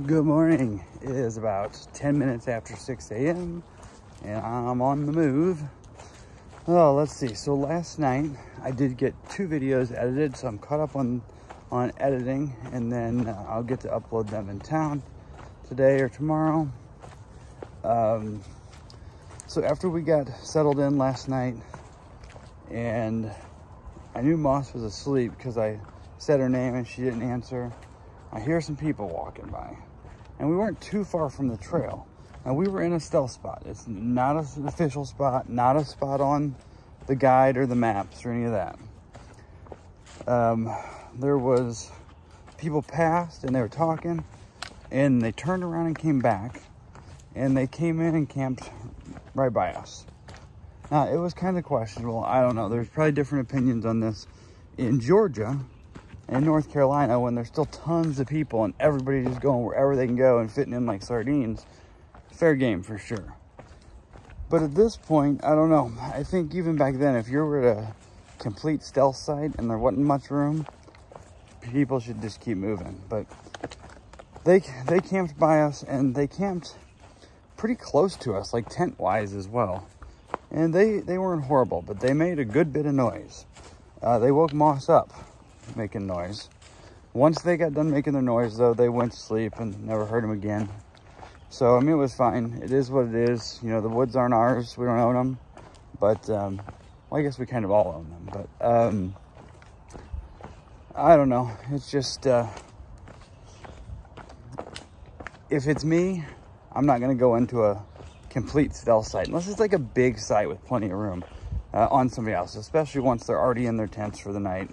Good morning. It is about 10 minutes after 6 a.m. and I'm on the move. Oh, let's see. So last night I did get 2 videos edited, so I'm caught up on editing, and then I'll get to upload them in town today or tomorrow. So after we got settled in last night, and I knew Moss was asleep because I said her name and she didn't answer, I hear some people walking by, and we weren't too far from the trail. And we were in a stealth spot. It's not an official spot, not a spot on the guide or the maps or any of that. There was people passed and they were talking, and they turned around and came back, and they came in and camped right by us. Now, it was kind of questionable. I don't know. There's probably different opinions on this in Georgia and North Carolina, when there's still tons of people and everybody just going wherever they can go and fitting in like sardines. Fair game for sure. But at this point, I don't know. I think even back then, if you were at a complete stealth site and there wasn't much room, people should just keep moving. But they camped by us, and they camped pretty close to us, like tent-wise as well. And they weren't horrible, but they made a good bit of noise. They woke Moss up making noise. Once they got done making their noise, though, they went to sleep and never heard them again. So, I mean, it was fine. It is what it is. You know, the woods aren't ours. We don't own them. But, well, I guess we kind of all own them. But, I don't know. It's just, if it's me, I'm not going to go into a complete stealth site, unless it's like a big site with plenty of room on somebody else, especially once they're already in their tents for the night.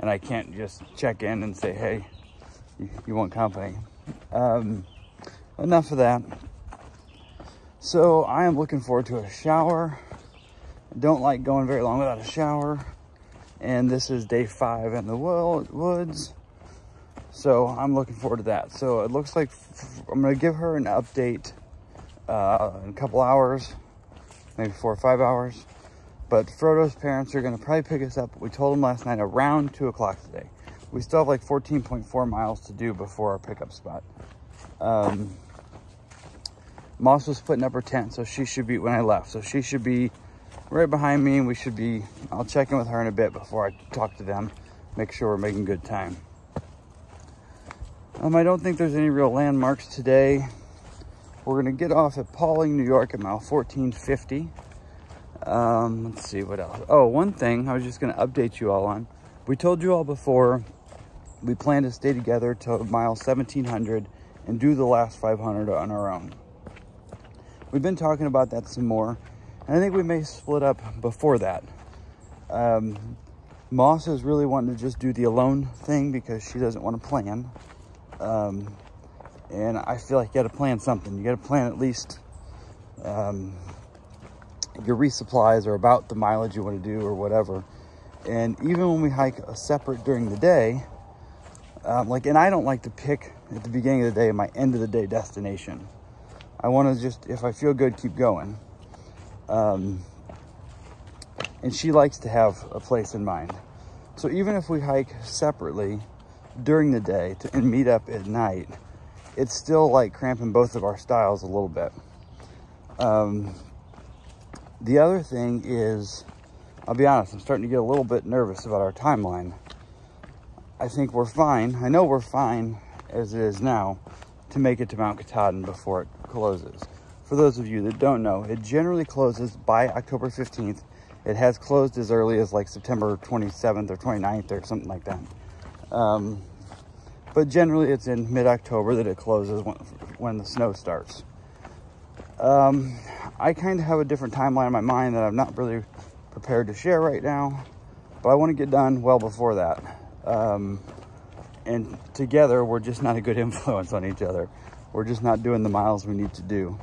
And I can't just check in and say, hey, you want company. Enough of that. So I am looking forward to a shower. I don't like going very long without a shower. And this is day 5 in the woods. So I'm looking forward to that. So it looks like I'm going to give her an update in a couple hours, maybe 4 or 5 hours. But Frodo's parents are going to probably pick us up. We told them last night around 2 o'clock today. We still have like 14.4 miles to do before our pickup spot. Moss was putting up her tent, so she should be, when I left, so she should be right behind me, and we should be, I'll check in with her in a bit before I talk to them, make sure we're making good time. I don't think there's any real landmarks today. We're going to get off at Pawling, New York at mile 1450. Let's see what else. Oh, one thing I was just going to update you all on. We told you all before we plan to stay together till mile 1700 and do the last 500 on our own. We've been talking about that some more, and I think we may split up before that. Moss is really wanting to just do the alone thing because she doesn't want to plan. And I feel like you got to plan something. You got to plan at least your resupplies or about the mileage you want to do or whatever. And even when we hike a separate during the day, and I don't like to pick at the beginning of the day my end of the day destination. I want to just, if I feel good, keep going. And she likes to have a place in mind. So even if we hike separately during the day and meet up at night, it's still like cramping both of our styles a little bit. The other thing is, I'll be honest, I'm starting to get a little bit nervous about our timeline. I think we're fine. I know we're fine as it is now to make it to Mount Katahdin before it closes. For those of you that don't know, it generally closes by October 15th. It has closed as early as like September 27th or 29th or something like that. But generally it's in mid-October that it closes when the snow starts. I kind of have a different timeline in my mind that I'm not really prepared to share right now, but I want to get done well before that. And together, we're just not a good influence on each other. We're just not doing the miles we need to do.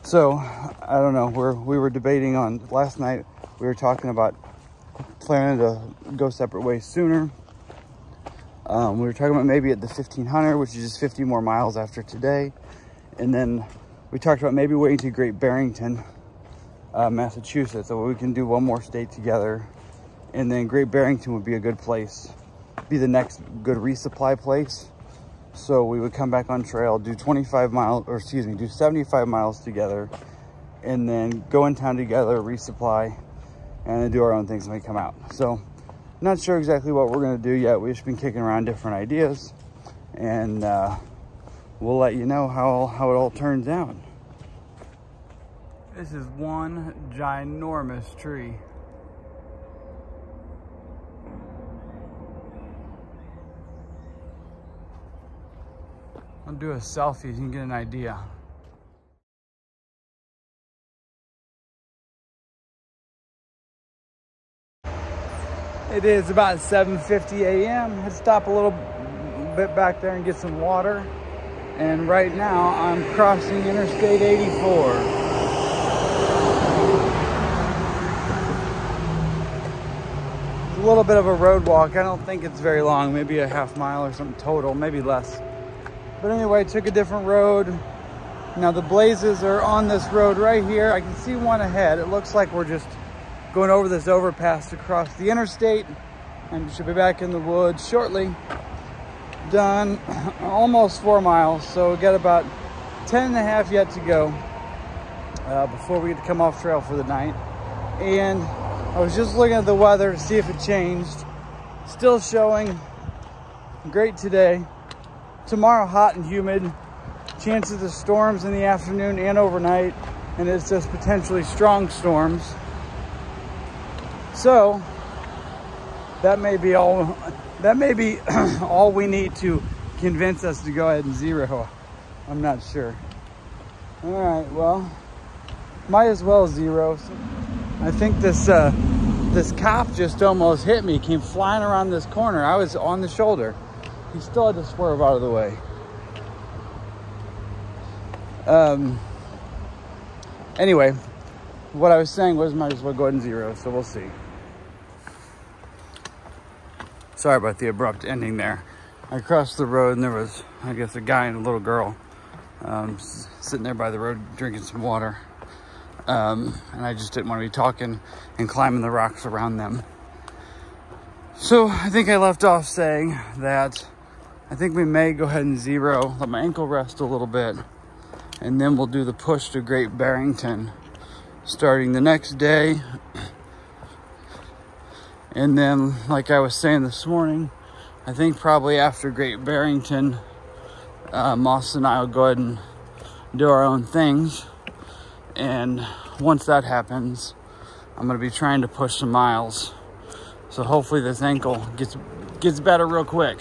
So, I don't know, we were debating on, last night, we were talking about planning to go separate ways sooner. We were talking about maybe at the 1500, which is just 50 more miles after today. And then we talked about maybe waiting to Great Barrington, Massachusetts, so we can do one more state together. And then Great Barrington would be a good place be the next good resupply place. So we would come back on trail, do 25 miles, or excuse me, do 75 miles together, and then go in town together, resupply, and then do our own things when we come out. So not sure exactly what we're gonna do yet. We've just been kicking around different ideas, and we'll let you know how it all turns out. This is one ginormous tree. I'll do a selfie so you can get an idea. It is about 7:50 a.m. Let's stop a little bit back there and get some water. And right now I'm crossing Interstate 84. It's a little bit of a road walk. I don't think it's very long, maybe a half mile or something total, maybe less. But anyway, took a different road. Now the blazes are on this road right here. I can see one ahead. It looks like we're just going over this overpass to cross the interstate, and should be back in the woods shortly. Done almost 4 miles, so we got about 10 and a half yet to go before we get to come off trail for the night. And I was just looking at the weather to see if it changed. Still showing great today. Tomorrow hot and humid, chances of storms in the afternoon and overnight, and it says potentially strong storms. So that may be all all we need to convince us to go ahead and zero. I'm not sure. All right, well, might as well zero. I think this cop just almost hit me, came flying around this corner. I was on the shoulder. He still had to swerve out of the way. Anyway, what I was saying was might as well go ahead and zero, so we'll see. Sorry about the abrupt ending there. I crossed the road and there was, I guess, a guy and a little girl sitting there by the road drinking some water. And I just didn't want to be talking and climbing the rocks around them. So I think I left off saying that I think we may go ahead and zero, let my ankle rest a little bit, and then we'll do the push to Great Barrington starting the next day. And then, like I was saying this morning, I think probably after Great Barrington, Moss and I will go ahead and do our own things. And once that happens, I'm going to be trying to push some miles. So hopefully this ankle gets better real quick.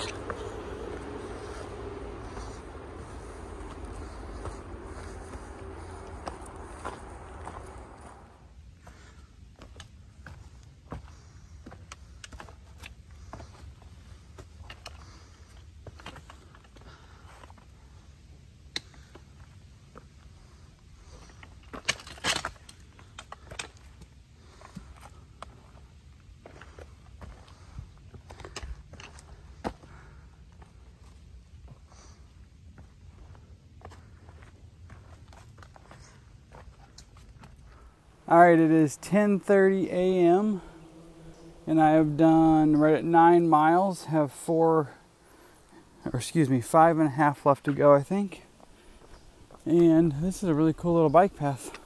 All right, it is 10:30 a.m. and I have done right at 9 miles, have 5.5 left to go, I think. And this is a really cool little bike path.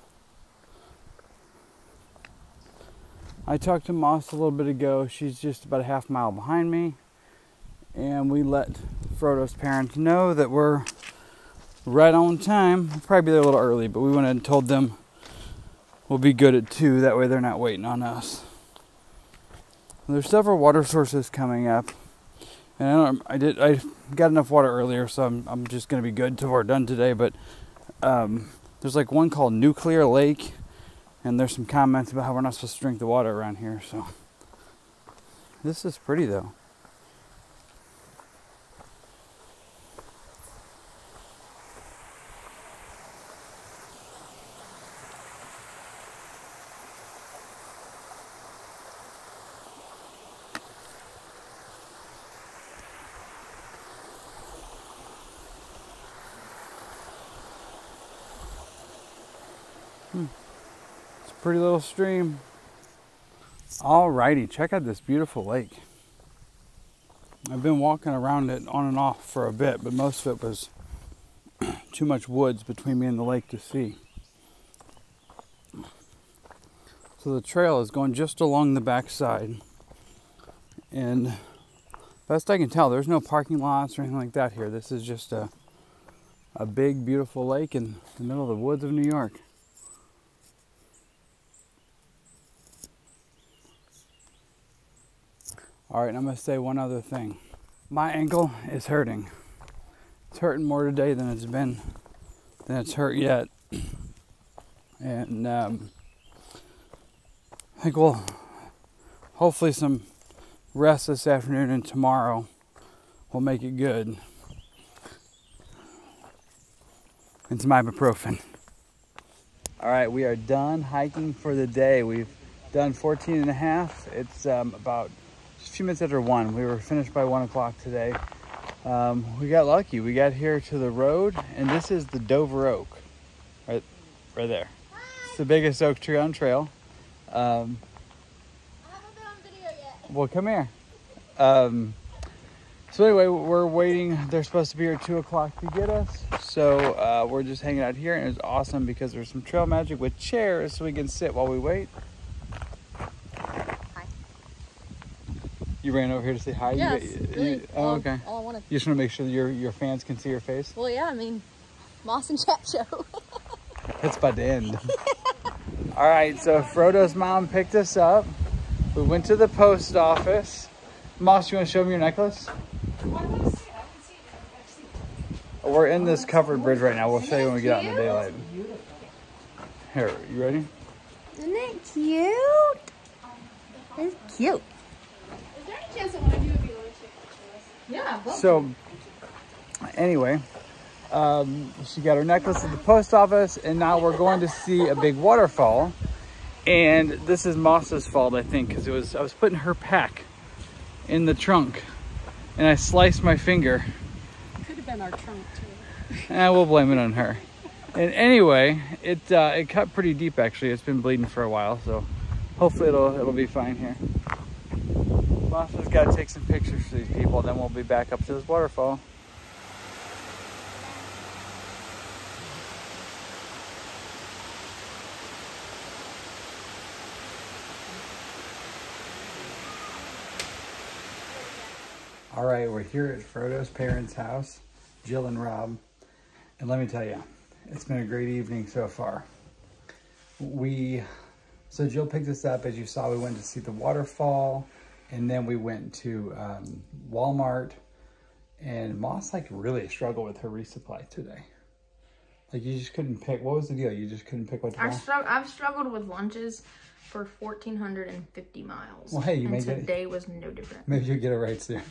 I talked to Moss a little bit ago. She's just about a half mile behind me. And we let Frodo's parents know that we're right on time. We'll probably be there a little early, but we went and told them we'll be good at 2, that way they're not waiting on us. There's several water sources coming up, and I got enough water earlier, so I'm just gonna be good till we're done today. But there's like one called Nuclear Lake, and there's some comments about how we're not supposed to drink the water around here. So this is pretty though. It's a pretty little stream. Alrighty, check out this beautiful lake. I've been walking around it on and off for a bit, but most of it was too much woods between me and the lake to see. So the trail is going just along the backside. And best I can tell, there's no parking lots or anything like that here. This is just a big, beautiful lake in the middle of the woods of New York. All right, and I'm gonna say one other thing. My ankle is hurting. It's hurting more today than it's hurt yet. And I think we'll hopefully some rest this afternoon and tomorrow will make it good. And some ibuprofen. All right, we are done hiking for the day. We've done 14 and a half. It's about just a few minutes after 1. We were finished by 1 o'clock today. We got lucky. We got here to the road, and this is the Dover Oak, right there. It's the biggest oak tree on trail. I haven't been on video yet. Well, come here. So anyway, we're waiting. They're supposed to be here at 2 o'clock to get us. So we're just hanging out here, and it's awesome because there's some trail magic with chairs so we can sit while we wait. Hi. You ran over here to say hi? Yes, oh, okay. All I wanted. You just want to make sure that your fans can see your face? Well, yeah, I mean, Moss and Chap show. It's about to end. All right, so Frodo's mom picked us up. We went to the post office. Moss, you want to show me your necklace? We're in this covered bridge right now. We'll show you when we get out in the daylight. Here, you ready? Isn't it cute? It's cute. Is there any chance that one of you would be willing to take pictures? Yeah. So, anyway, she got her necklace at the post office, and now we're going to see a big waterfall. And this is Moss's fault, I think, because I was putting her pack in the trunk, and I sliced my finger. Could have been our trunk too. And we'll blame it on her. And anyway, it cut pretty deep actually. It's been bleeding for a while, so hopefully it'll be fine here. Moss has got to take some pictures for these people, then we'll be back up to this waterfall. All right, we're here at Frodo's parents' house, Jill and Rob. And let me tell you, it's been a great evening so far. So Jill picked us up. As you saw, we went to see the waterfall, and then we went to Walmart. And Moss really struggled with her resupply today. Like you just couldn't pick. What was the deal? You just couldn't pick what to buy? I've struggled with lunches for 1,450 miles. Well, hey, today was no different. Maybe you'll get it right soon.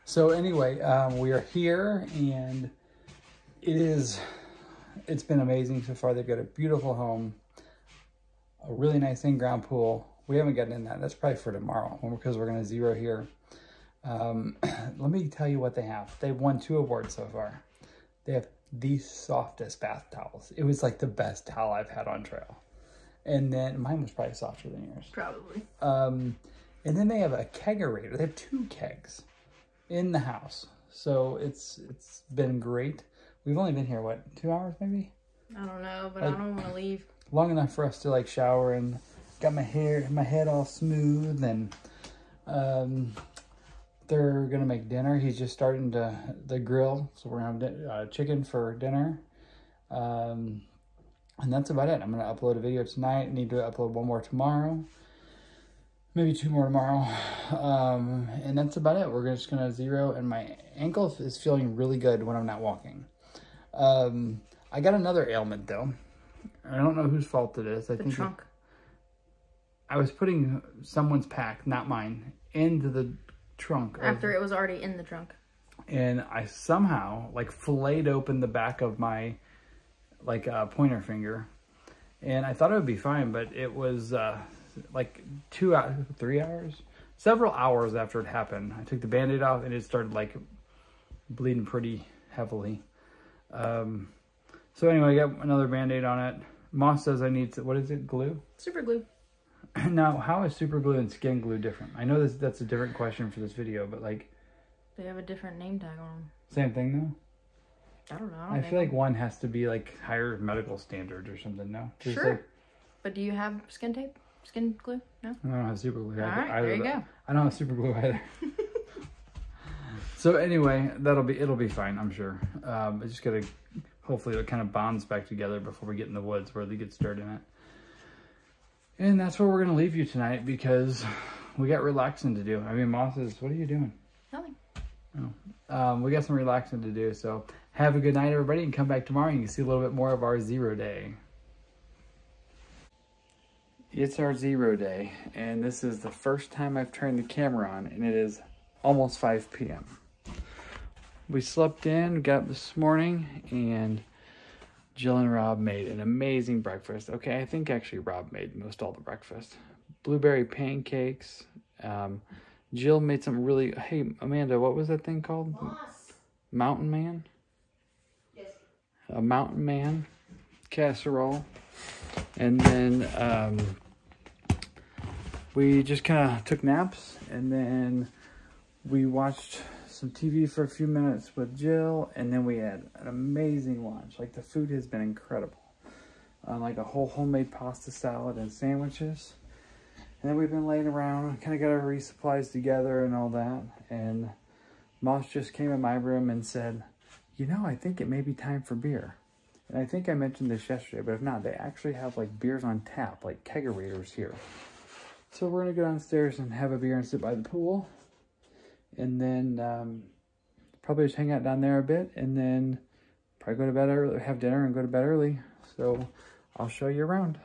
So anyway, we are here, and it's been amazing so far. They've got a beautiful home, a really nice in-ground pool. We haven't gotten in that. That's probably for tomorrow because we're going to zero here. Let me tell you what they have. They've won 2 awards so far. They have the softest bath towels. It was like the best towel I've had on trail. And then mine was probably softer than yours. Probably. And then they have a kegerator. They have 2 kegs in the house. So it's been great. We've only been here, what, 2 hours maybe? I don't know, but I don't want to leave. Long enough for us to shower and got my head all smooth, and they're gonna make dinner. He's just starting the grill, so we're gonna have chicken for dinner. And that's about it. I'm gonna upload a video tonight. I need to upload 1 more tomorrow. Maybe 2 more tomorrow. And that's about it. We're just gonna zero, and my ankle is feeling really good when I'm not walking. I got another ailment though. I don't know whose fault it is. I think trunk. I was putting someone's pack, not mine, into the trunk. After it was already in the trunk. And I somehow filleted open the back of my pointer finger, and I thought it would be fine, but it was 2 hours, 3 hours, several hours after it happened. I took the Band-Aid off, and it started bleeding pretty heavily. So anyway, I got another Band-Aid on it. Moss says I need, what is it, glue? Super glue. Now, how is super glue and skin glue different? I know that's a different question for this video, but like... They have a different name tag on them. Same thing, though? I don't know. I feel like one has to be like higher medical standards or something, no? Sure. Like, but do you have skin tape? Skin glue? No? I don't have super glue. All right, there you go. I don't have super glue either. So anyway, it'll be fine, I'm sure. I just gotta, hopefully it kind of bonds back together before we get in the woods where they get started in it. And that's where we're gonna leave you tonight because we got relaxing to do. I mean, Moss is, what are you doing? Nothing. Oh. We got some relaxing to do, so have a good night, everybody, and come back tomorrow and you can see a little bit more of our 0 day. It's our 0 day, and this is the first time I've turned the camera on, and it is almost 5 p.m. We slept in, got up this morning, and Jill and Rob made an amazing breakfast. Okay, I think actually Rob made most all the breakfast. Blueberry pancakes. Jill made some really... Hey, Amanda, what was that thing called? Moss. Mountain Man? Yes. A Mountain Man casserole. And then we just kind of took naps, and then we watched some TV for a few minutes with Jill, and then we had an amazing lunch. Like, the food has been incredible. Like a whole homemade pasta salad and sandwiches. And then we've been laying around, kind of got our resupplies together and all that. And Moss just came in my room and said, you know, I think it may be time for beer. And I think I mentioned this yesterday, but if not, they actually have like beers on tap, like kegerators here. So we're gonna go downstairs and have a beer and sit by the pool. And then probably just hang out down there a bit, and then probably go to bed early, have dinner and go to bed early. So I'll show you around.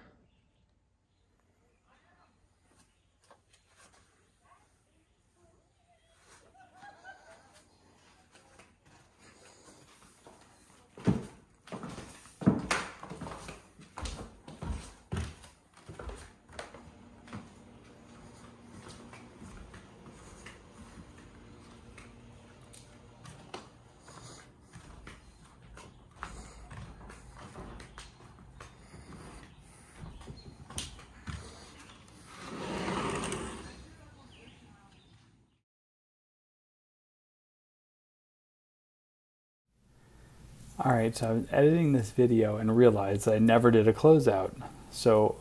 Alright, so I was editing this video and realized I never did a closeout. So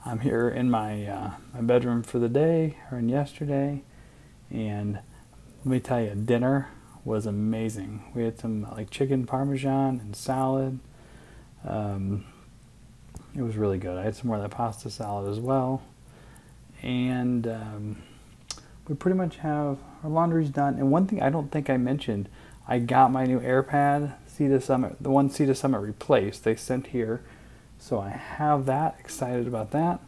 I'm here in my my bedroom for the day, or in yesterday, and let me tell you, dinner was amazing. We had some like chicken parmesan and salad. It was really good. I had some more of that pasta salad as well. And we pretty much have our laundry's done. And one thing I don't think I mentioned, I got my new AirPad, Sea Summit, the one Sea Summit replaced, they sent here. So I have that, excited about that.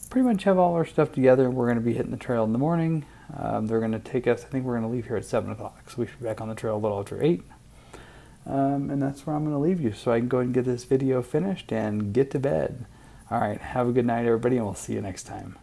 Pretty much have all our stuff together. We're going to be hitting the trail in the morning. They're going to take us, I think we're going to leave here at 7 o'clock. So we should be back on the trail a little after 8. And that's where I'm going to leave you. So I can go ahead and get this video finished and get to bed. All right, have a good night, everybody, and we'll see you next time.